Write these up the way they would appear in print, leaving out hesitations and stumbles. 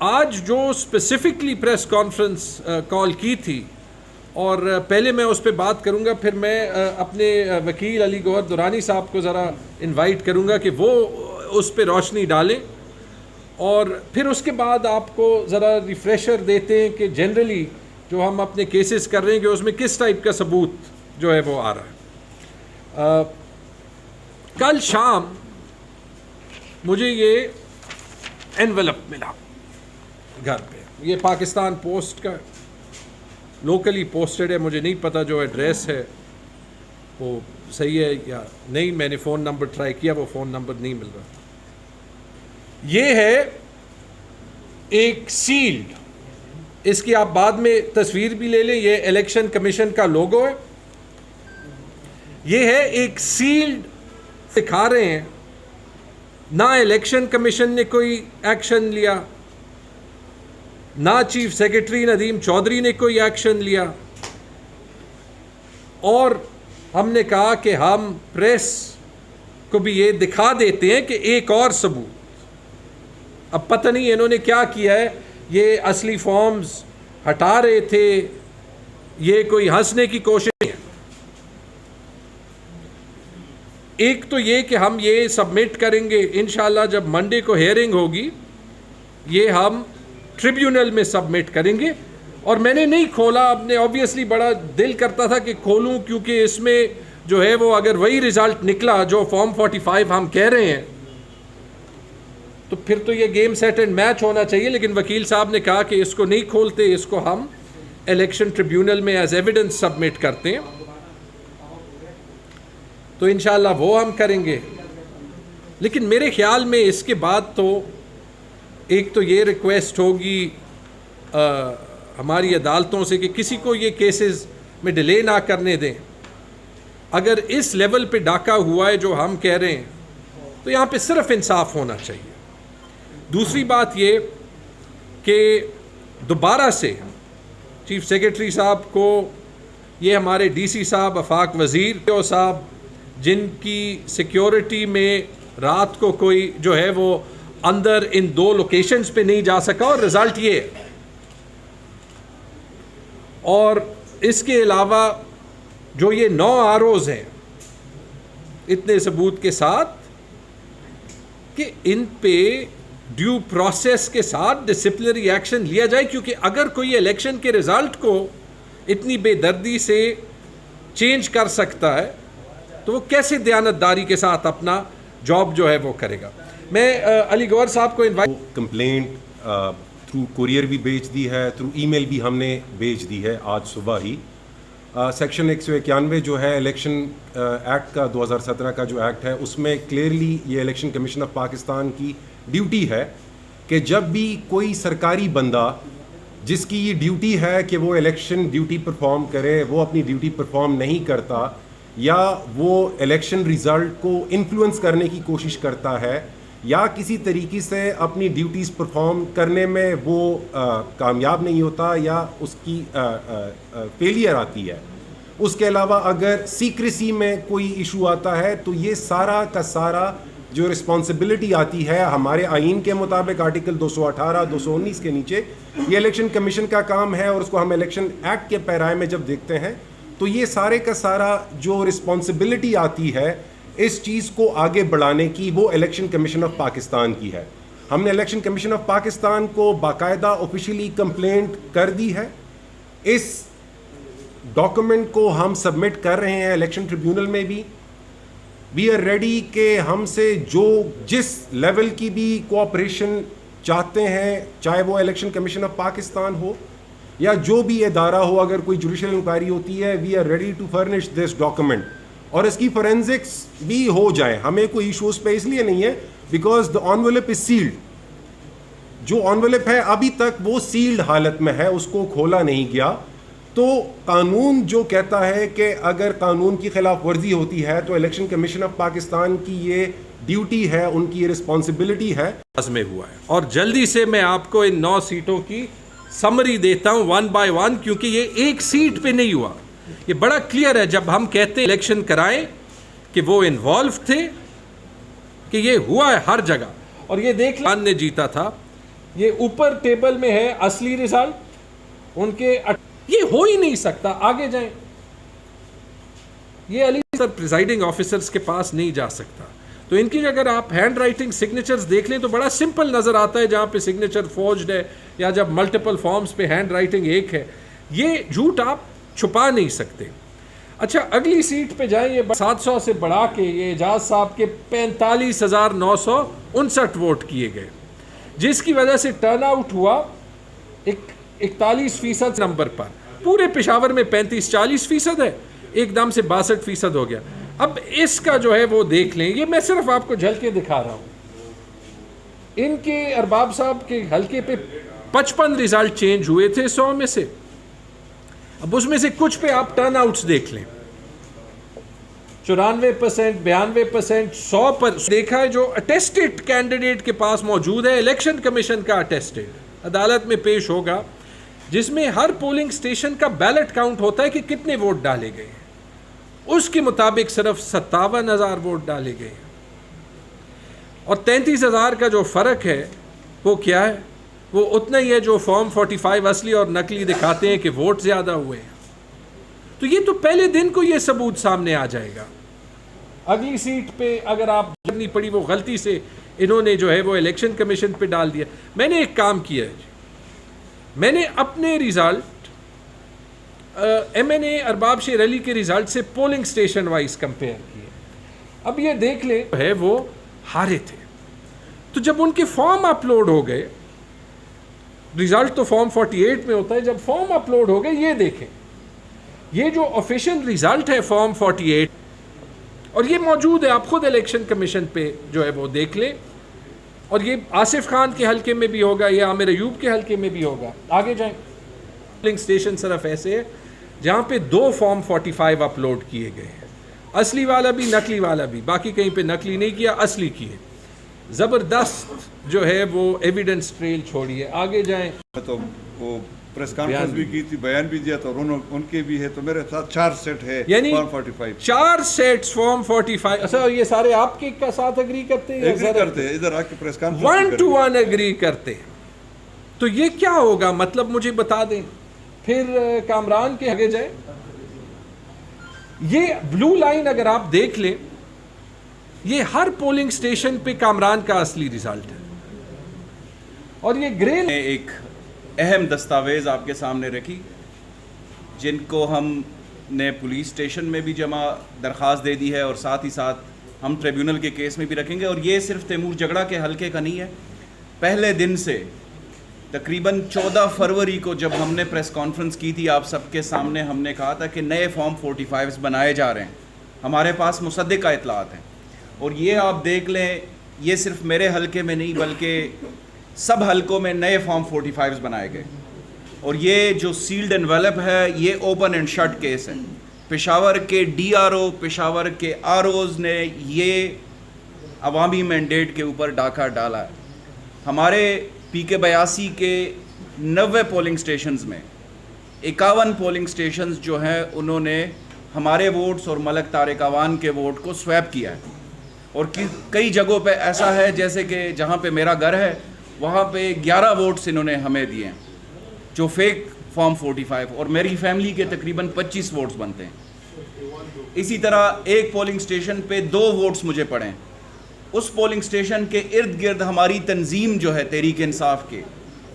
آج جو specifically press conference کال کی تھی اور پہلے میں اس پہ بات کروں گا، پھر میں اپنے وکیل علی گوہر دورانی صاحب کو ذرا انوائٹ کروں گا کہ وہ اس پہ روشنی ڈالیں، اور پھر اس کے بعد آپ کو ذرا ریفریشر دیتے ہیں کہ جنرلی جو ہم اپنے کیسز کر رہے ہیں کہ اس میں کس ٹائپ کا ثبوت جو ہے وہ آ رہا ہے۔ کل شام مجھے یہ انویلپ ملا گھر پہ، یہ پاکستان پوسٹ کا لوکلی پوسٹڈ ہے، مجھے نہیں پتہ جو ایڈریس ہے وہ صحیح ہے یا نہیں، میں نے فون نمبر ٹرائی کیا، وہ فون نمبر نہیں مل رہا۔ یہ ہے ایک سیلڈ، اس کی آپ بعد میں تصویر بھی لے لیں، یہ الیکشن کمیشن کا لوگو ہے، یہ ہے ایک سیلڈ دکھا رہے ہیں، نہ الیکشن کمیشن نے کوئی ایکشن لیا، نہ چیف سیکرٹری ندیم چودھری نے کوئی ایکشن لیا، اور ہم نے کہا کہ ہم پریس کو بھی یہ دکھا دیتے ہیں کہ ایک اور ثبوت۔ اب پتہ نہیں انہوں نے کیا کیا ہے، یہ اصلی فارمز ہٹا رہے تھے، یہ کوئی ہنسنے کی کوشش ہے۔ ایک تو یہ کہ ہم یہ سبمٹ کریں گے انشاءاللہ جب منڈے کو ہیئرنگ ہوگی، یہ ہم ٹریبیونل میں سبمٹ کریں گے، اور میں نے نہیں کھولا، اب نے آبویسلی بڑا دل کرتا تھا کہ کھولوں، کیونکہ اس میں جو ہے وہ اگر وہی رزلٹ نکلا جو فارم 45 ہم کہہ رہے ہیں تو پھر تو یہ گیم سیٹ اینڈ میچ ہونا چاہیے، لیکن وکیل صاحب نے کہا کہ اس کو نہیں کھولتے، اس کو ہم الیکشن ٹریبیونل میں ایز ایویڈنس سبمٹ کرتے ہیں، تو انشاءاللہ وہ ہم کریں گے۔ لیکن میرے خیال میں اس کے بعد تو ایک تو یہ ریکویسٹ ہوگی ہماری عدالتوں سے کہ کسی کو یہ کیسز میں ڈیلے نہ کرنے دیں۔ اگر اس لیول پہ ڈاکہ ہوا ہے جو ہم کہہ رہے ہیں تو یہاں پہ صرف انصاف ہونا چاہیے۔ دوسری بات یہ کہ دوبارہ سے چیف سیکرٹری صاحب کو، یہ ہمارے ڈی سی صاحب، آفاق وزیر صاحب، جن کی سیکیورٹی میں رات کو کوئی جو ہے وہ اندر ان 2 لوکیشنز پہ نہیں جا سکا، اور رزلٹ یہ ہے۔ اور اس کے علاوہ جو یہ 9 ROs ہیں اتنے ثبوت کے ساتھ، کہ ان پہ ڈیو پروسیس کے ساتھ ڈسپلنری ایکشن لیا جائے، کیونکہ اگر کوئی الیکشن کے رزلٹ کو اتنی بے دردی سے چینج کر سکتا ہے تو وہ کیسے دیانتداری کے ساتھ اپنا جاب جو ہے وہ کرے گا۔ میں علی گوہر صاحب کو انوائٹ، کمپلینٹ تھرو کوریئر بھی بھیج دی ہے، تھرو ای میل بھی ہم نے بھیج دی ہے آج صبح ہی۔ سیکشن 191 جو ہے الیکشن ایکٹ کا 2017 کا جو ایکٹ ہے، اس میں کلیئرلی یہ الیکشن کمیشن آف پاکستان کی ڈیوٹی ہے کہ جب بھی کوئی سرکاری بندہ جس کی یہ ڈیوٹی ہے کہ وہ الیکشن ڈیوٹی پرفارم کرے، وہ اپنی ڈیوٹی پرفارم نہیں کرتا، یا وہ الیکشن ریزلٹ کو انفلوئنس کرنے کی کوشش کرتا ہے، یا کسی طریقے سے اپنی ڈیوٹیز پرفارم کرنے میں وہ کامیاب نہیں ہوتا، یا اس کی فیلئر آتی ہے، اس کے علاوہ اگر سیکریسی میں کوئی ایشو آتا ہے، تو یہ سارا کا سارا جو رسپانسبلٹی آتی ہے ہمارے آئین کے مطابق آرٹیکل 218 219 کے نیچے، یہ الیکشن کمیشن کا کام ہے، اور اس کو ہم الیکشن ایکٹ کے پیرائے میں جب دیکھتے ہیں تو یہ سارے کا سارا جو رسپانسبلٹی آتی ہے اس چیز کو آگے بڑھانے کی، وہ الیکشن کمیشن آف پاکستان کی ہے۔ ہم نے الیکشن کمیشن آف پاکستان کو باقاعدہ آفیشیلی کمپلینٹ کر دی ہے، اس ڈاکومنٹ کو ہم سبمٹ کر رہے ہیں الیکشن ٹریبیونل میں بھی۔ وی آر ریڈی کہ ہم سے جو جس لیول کی بھی کوآپریشن چاہتے ہیں، چاہے وہ الیکشن کمیشن آف پاکستان ہو یا جو بھی ادارہ ہو، اگر کوئی جوڈیشل انکوائری ہوتی ہے، we are ready to furnish this document, اور اس کی فورینزکس بھی ہو جائے۔ ہمیں کوئی ایشوز پہ اس لیے نہیں ہے because the envelope is sealed, جو انویلپ ہے ابھی تک وہ سیلڈ حالت میں ہے، اس کو کھولا نہیں گیا۔ تو قانون جو کہتا ہے کہ اگر قانون کی خلاف ورزی ہوتی ہے تو الیکشن کمیشن آف پاکستان کی یہ ڈیوٹی ہے، ان کی یہ رسپانسبلٹی ہے۔ میں ہوا ہے، اور جلدی سے میں آپ کو ان 9 سیٹوں کی سمری دیتا ہوں 1 بائی 1، کیونکہ یہ ایک سیٹ پہ نہیں ہوا، یہ بڑا کلیئر ہے۔ جب ہم کہتے ہیں الیکشن کرائیں کہ وہ انوالو تھے، کہ یہ ہوا ہے ہر جگہ، اور یہ دیکھ نے جیتا تھا یہ اوپر ٹیبل میں ہے اصلی رزلٹ ان کے، یہ ہو ہی نہیں سکتا. آگے جائیں. یہ علی سر پریزائڈنگ آفیسرز کے پاس نہیں جا سکتا. تو ان کی اگر آپ ہینڈ رائٹنگ سگنیچرز دیکھ لیں تو بڑا سمپل نظر آتا ہے، جہاں پہ سگنیچر فورجڈ ہے یا جب ملٹیپل فارمز پہ ہینڈ رائٹنگ ایک ہے. یہ جھوٹ آپ چھپا نہیں سکتے. اچھا اگلی سیٹ پہ جائیں. یہ 700 سے بڑھا کے یہ اعجاز صاحب کے 45,959 ووٹ کیے گئے، جس کی وجہ سے ٹرن آؤٹ ہوا 41% نمبر پر. پورے پشاور میں 35-40% ہے، ایک دم سے 62% ہو گیا. اب اس کا جو ہے وہ دیکھ لیں. یہ میں صرف آپ کو جھلکے دکھا رہا ہوں. ان کے ارباب صاحب کے حلقے پہ 55 ریزلٹ چینج ہوئے تھے 100 میں سے. اب اس میں سے کچھ پہ آپ ٹرن آؤٹس دیکھ لیں، 94%، 92%، 100 پر دیکھا ہے. جو اٹیسٹڈ کینڈیڈیٹ کے پاس موجود ہے، الیکشن کمیشن کا اٹیسٹڈ عدالت میں پیش ہوگا، جس میں ہر پولنگ اسٹیشن کا بیلٹ کاؤنٹ ہوتا ہے کہ کتنے ووٹ ڈالے گئے. اس کے مطابق صرف 57,000 ووٹ ڈالے گئے. اور 33,000 کا جو فرق ہے وہ کیا ہے؟ وہ اتنا ہی ہے جو فارم 45 اصلی اور نقلی دکھاتے ہیں کہ ووٹ زیادہ ہوئے ہیں. تو یہ تو پہلے دن کو یہ ثبوت سامنے آ جائے گا. اگلی سیٹ پہ اگر آپ کرنی پڑی، وہ غلطی سے انہوں نے جو ہے وہ الیکشن کمیشن پہ ڈال دیا. میں نے ایک کام کیا ہے، میں نے اپنے ریزلٹ MNA ارباب شیر علی کے ریزلٹ سے پولنگ سٹیشن وائز کمپیئر کیے. اب یہ دیکھ لیں ہے وہ ہارے تھے. تو جب ان کے فارم اپلوڈ ہو گئے، ریزلٹ تو فارم 48 میں ہوتا ہے، جب فارم اپلوڈ ہو گئے، یہ دیکھیں یہ جو آفیشیل ریزلٹ ہے فارم 48، اور یہ موجود ہے، آپ خود الیکشن کمیشن پہ جو ہے وہ دیکھ لیں. اور یہ آصف خان کے حلقے میں بھی ہوگا، یہ عامر ایوب کے حلقے میں بھی ہوگا. آگے جائیں. پولنگ سٹیشن صرف ایسے ہے جہاں پہ 2 فارم 45 اپلوڈ کیے گئے ہیں، اصلی والا بھی نقلی والا بھی. باقی کہیں پہ نقلی نہیں کیا، اصلی کیے. زبردست جو ہے وہ ایویڈنس ٹریل چھوڑی ہے. آگے جائیں. تو وہ پریس کانفرنس بھی کی تھی، بیان بھی دیا تھا، ان کے بھی ہے. تو میرے ساتھ 4 سیٹ ہے یعنی فارم 45، 4 سیٹس فارم 45. اچھا یہ سارے آپ کے ساتھ اگری کرتے ہیں؟ ایگری کرتے ہیں، ادھر آ کے پریس کانفرنس 1 to 1 اگری کرتے. تو یہ کیا ہوگا؟ مطلب مجھے بتا دیں. پھر کامران کے آگے جائیں. یہ بلو لائن اگر آپ دیکھ لیں، یہ ہر پولنگ سٹیشن پہ کامران کا اصلی ریزلٹ ہے. اور یہ گرے ایک اہم دستاویز آپ کے سامنے رکھی، جن کو ہم نے پولیس اسٹیشن میں بھی جمع درخواست دے دی ہے، اور ساتھ ہی ساتھ ہم ٹریبیونل کے کیس میں بھی رکھیں گے. اور یہ صرف تیمور جگڑا کے حلقے کا نہیں ہے. پہلے دن سے تقریباً 14 فروری کو جب ہم نے پریس کانفرنس کی تھی آپ سب کے سامنے، ہم نے کہا تھا کہ نئے فارم 45 بنائے جا رہے ہیں. ہمارے پاس مصدقہ اطلاعات ہیں. اور یہ آپ دیکھ لیں، یہ صرف میرے حلقے میں نہیں بلکہ سب حلقوں میں نئے فارم 45 بنائے گئے. اور یہ جو سیلڈ انویلپ ہے، یہ اوپن اینڈ شٹ کیس ہے. پشاور کے DRO، پشاور کے ROز نے یہ عوامی مینڈیٹ کے اوپر ڈاکہ ڈالا ہے. ہمارے PK 82 کے 90 پولنگ سٹیشنز میں 51 پولنگ سٹیشنز جو ہیں انہوں نے ہمارے ووٹس اور ملک طارق عوان کے ووٹ کو سویپ کیا ہے. اور کئی جگہوں پہ ایسا ہے جیسے کہ جہاں پہ میرا گھر ہے وہاں پہ 11 ووٹس انہوں نے ہمیں دیے ہیں جو فیک فارم 45، اور میری فیملی کے تقریباً 25 ووٹس بنتے ہیں. اسی طرح ایک پولنگ سٹیشن پہ 2 ووٹس مجھے پڑیں. اس پولنگ سٹیشن کے ارد گرد ہماری تنظیم جو ہے تحریک انصاف کے،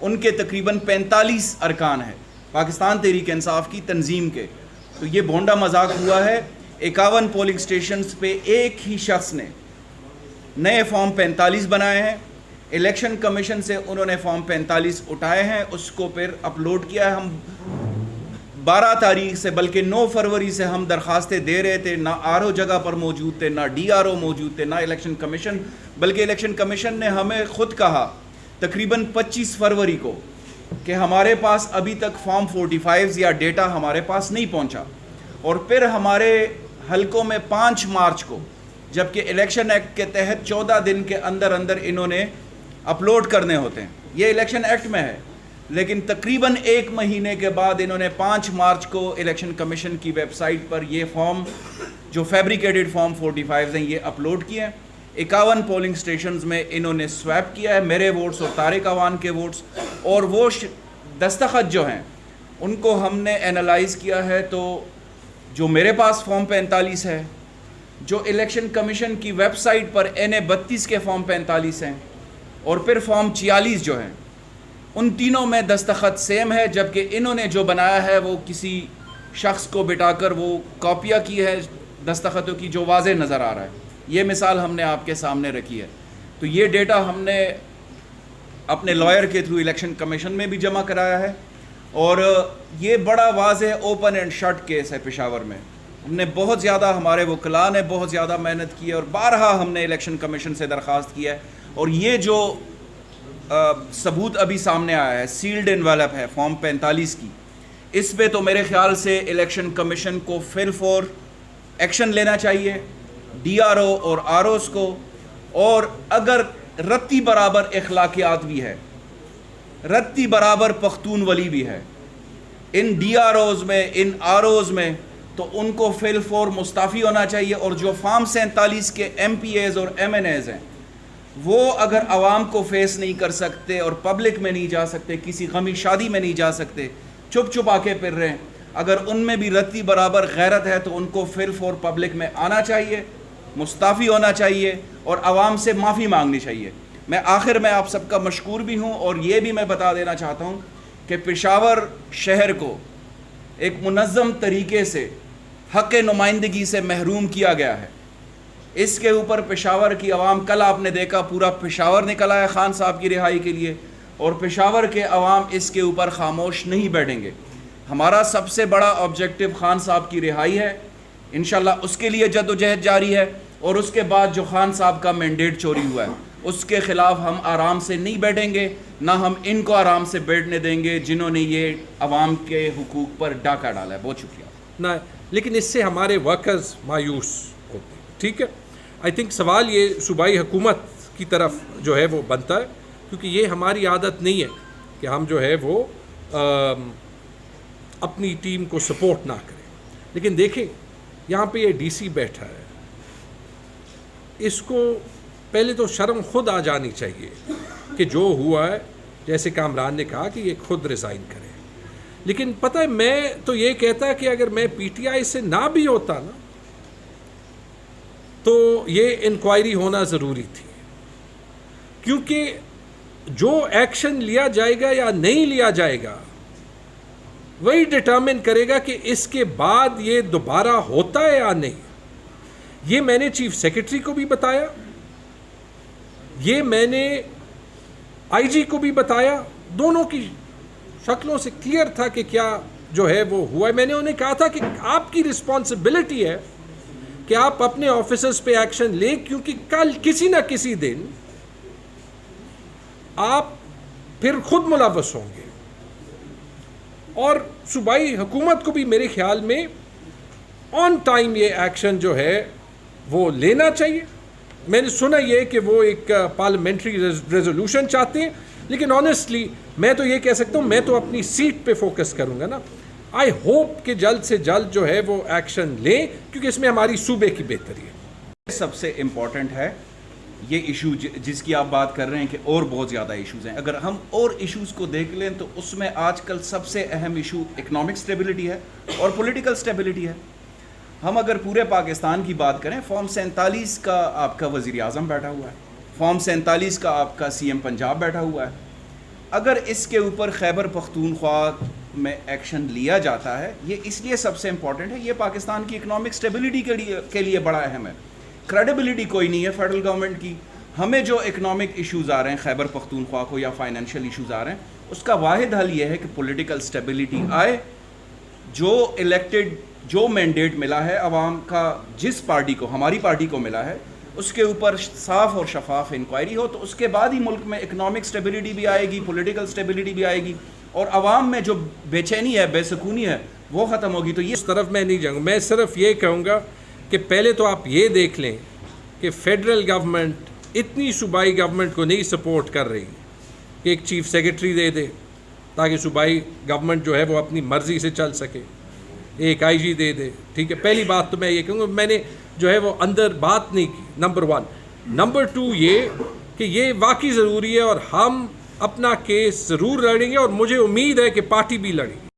ان کے تقریباً 45 ارکان ہیں پاکستان تحریک انصاف کی تنظیم کے. تو یہ بھونڈا مذاق ہوا ہے. 51 پولنگ سٹیشنز پہ ایک ہی شخص نے نئے فارم 45 بنائے ہیں. الیکشن کمیشن سے انہوں نے فارم 45 اٹھائے ہیں، اس کو پھر اپلوڈ کیا ہے. ہم 12 تاریخ سے بلکہ 9 فروری سے ہم درخواستیں دے رہے تھے. نہ RO جگہ پر موجود تھے، نہ DRO موجود تھے، نہ الیکشن کمیشن. بلکہ الیکشن کمیشن نے ہمیں خود کہا تقریباً 25 فروری کو کہ ہمارے پاس ابھی تک فارم 45 یا ڈیٹا ہمارے پاس نہیں پہنچا. اور پھر ہمارے حلقوں میں 5 مارچ کو، جبکہ الیکشن ایکٹ کے تحت 14 دن کے اندر اندر انہوں نے اپلوڈ کرنے ہوتے ہیں، یہ الیکشن ایکٹ میں ہے، لیکن تقریباً 1 مہینے کے بعد انہوں نے 5 مارچ کو الیکشن کمیشن کی ویب سائٹ پر یہ فارم جو فیبریکیٹڈ فارم 45 ہیں یہ اپلوڈ کیے ہیں. 51 پولنگ سٹیشنز میں انہوں نے سویپ کیا ہے میرے ووٹس اور طارق عوان کے ووٹس، اور وہ دستخط جو ہیں ان کو ہم نے اینالائز کیا ہے، تو جو میرے پاس فارم 45 ہے، جو الیکشن کمیشن کی ویب سائٹ پر NA-32 کے فارم 45 ہیں، اور پھر فارم 46 جو ہیں، ان تینوں میں دستخط سیم ہے، جبکہ انہوں نے جو بنایا ہے وہ کسی شخص کو بٹا کر وہ کاپیاں کی ہے دستخطوں کی، جو واضح نظر آ رہا ہے۔ یہ مثال ہم نے آپ کے سامنے رکھی ہے۔ تو یہ ڈیٹا ہم نے اپنے لائر کے تھرو الیکشن کمیشن میں بھی جمع کرایا ہے، اور یہ بڑا واضح اوپن اینڈ شٹ کیس ہے پشاور میں۔ ہم نے بہت زیادہ، ہمارے وکلاء نے بہت زیادہ محنت کی ہے، اور بارہا ہم نے الیکشن کمیشن سے درخواست کی ہے، اور یہ جو ثبوت ابھی سامنے آیا ہے، سیلڈ انویلپ ہے فارم 45 کی، اس پہ تو میرے خیال سے الیکشن کمیشن کو فل فور ایکشن لینا چاہیے، DRO اور ROs کو، اور اگر رتی برابر اخلاقیات بھی ہے، رتی برابر پختون ولی بھی ہے ان DROs میں، ان ROs میں، تو ان کو فل فور مستعفی ہونا چاہیے۔ اور جو فارم 47 کے MPAs اور MNAs ہیں، وہ اگر عوام کو فیس نہیں کر سکتے اور پبلک میں نہیں جا سکتے، کسی غمی شادی میں نہیں جا سکتے، چپ چپ آ کے پھر رہے ہیں، اگر ان میں بھی رتی برابر غیرت ہے تو ان کو فل فور پبلک میں آنا چاہیے، مستعفی ہونا چاہیے، اور عوام سے معافی مانگنی چاہیے۔ میں آخر میں آپ سب کا مشکور بھی ہوں، اور یہ بھی میں بتا دینا چاہتا ہوں کہ پشاور شہر کو ایک منظم طریقے سے حق نمائندگی سے محروم کیا گیا ہے۔ اس کے اوپر پشاور کی عوام، کل آپ نے دیکھا پورا پشاور نکل آیا خان صاحب کی رہائی کے لیے، اور پشاور کے عوام اس کے اوپر خاموش نہیں بیٹھیں گے۔ ہمارا سب سے بڑا آبجیکٹو خان صاحب کی رہائی ہے، انشاءاللہ اس کے لیے جد و جہد جاری ہے، اور اس کے بعد جو خان صاحب کا مینڈیٹ چوری ہوا ہے اس کے خلاف ہم آرام سے نہیں بیٹھیں گے، نہ ہم ان کو آرام سے بیٹھنے دیں گے جنہوں نے یہ عوام کے حقوق پر ڈاکہ ڈالا ہے۔ بہت شکریہ۔ نہ لیکن اس سے ہمارے ورکرز مایوس ہوتے ہیں، ٹھیک ہے۔ آئی تھنک سوال یہ صوبائی حکومت کی طرف جو ہے وہ بنتا ہے، کیونکہ یہ ہماری عادت نہیں ہے کہ ہم جو ہے وہ اپنی ٹیم کو سپورٹ نہ کریں۔ لیکن دیکھیں یہاں پہ یہ DC بیٹھا ہے، اس کو پہلے تو شرم خود آ جانی چاہیے کہ جو ہوا ہے، جیسے کامران نے کہا کہ یہ خود ریزائن کرے۔ لیکن پتہ ہے میں تو یہ کہتا کہ اگر میں PTI سے نہ بھی ہوتا نا تو یہ انکوائری ہونا ضروری تھی، کیونکہ جو ایکشن لیا جائے گا یا نہیں لیا جائے گا وہی ڈٹرمن کرے گا کہ اس کے بعد یہ دوبارہ ہوتا ہے یا نہیں۔ یہ میں نے چیف سیکرٹری کو بھی بتایا، یہ میں نے IG کو بھی بتایا، دونوں کی شکلوں سے کلیئر تھا کہ کیا جو ہے وہ ہوا ہے۔ میں نے انہیں کہا تھا کہ آپ کی رسپانسبلٹی ہے کہ آپ اپنے آفیسرز پہ ایکشن لیں، کیونکہ کل کسی نہ کسی دن آپ پھر خود ملوث ہوں گے۔ اور صوبائی حکومت کو بھی میرے خیال میں آن ٹائم یہ ایکشن جو ہے وہ لینا چاہیے۔ میں نے سنا یہ کہ وہ ایک پارلیمنٹری ریزولوشن چاہتے ہیں، لیکن آنیسٹلی میں تو یہ کہہ سکتا ہوں، میں تو اپنی سیٹ پہ فوکس کروں گا نا۔ آئی ہوپ کہ جلد سے جلد جو ہے وہ ایکشن لیں، کیونکہ اس میں ہماری صوبے کی بہتری ہے۔ سب سے امپورٹنٹ ہے یہ ایشو جس کی آپ بات کر رہے ہیں کہ اور بہت زیادہ ایشوز ہیں۔ اگر ہم اور ایشوز کو دیکھ لیں تو اس میں آج کل سب سے اہم ایشو اکنامک سٹیبلٹی ہے اور پولیٹیکل سٹیبلٹی ہے۔ ہم اگر پورے پاکستان کی بات کریں، فارم 47 کا آپ کا وزیر اعظم بیٹھا ہوا ہے، فارم 47 کا آپ کا CM پنجاب بیٹھا ہوا ہے۔ اگر اس کے اوپر خیبر پختونخوا میں ایکشن لیا جاتا ہے، یہ اس لیے سب سے امپورٹنٹ ہے، یہ پاکستان کی اکنامک سٹیبلٹی کے لیے بڑا اہم ہے۔ کریڈیبلٹی کوئی نہیں ہے فیڈرل گورنمنٹ کی۔ ہمیں جو اکنامک ایشوز آ رہے ہیں خیبر پختونخوا کو یا فائنینشیل ایشوز آ رہے ہیں، اس کا واحد حل یہ ہے کہ پولیٹیکل سٹیبلٹی آئے، جو الیکٹڈ جو مینڈیٹ ملا ہے عوام کا، جس پارٹی کو، ہماری پارٹی کو ملا ہے، اس کے اوپر صاف اور شفاف انکوائری ہو، تو اس کے بعد ہی ملک میں اکنامک سٹیبلٹی بھی آئے گی، پولیٹیکل سٹیبلٹی بھی آئے گی، اور عوام میں جو بے چینی ہے، بے سکونی ہے، وہ ختم ہوگی۔ تو یہ اس طرف میں نہیں جاؤں گا، میں صرف یہ کہوں گا کہ پہلے تو آپ یہ دیکھ لیں کہ فیڈرل گورنمنٹ اتنی صوبائی گورنمنٹ کو نہیں سپورٹ کر رہی کہ ایک چیف سیکرٹری دے دے تاکہ صوبائی گورنمنٹ جو ہے وہ اپنی مرضی سے چل سکے، ایک IG دے دے، ٹھیک ہے۔ پہلی بات تو میں یہ کہوں گا، میں نے جو ہے وہ اندر بات نہیں کی، نمبر 1۔ نمبر 2 یہ کہ یہ واقعی ضروری ہے اور ہم اپنا کیس ضرور لڑیں گے اور مجھے امید ہے کہ پارٹی بھی لڑے گی.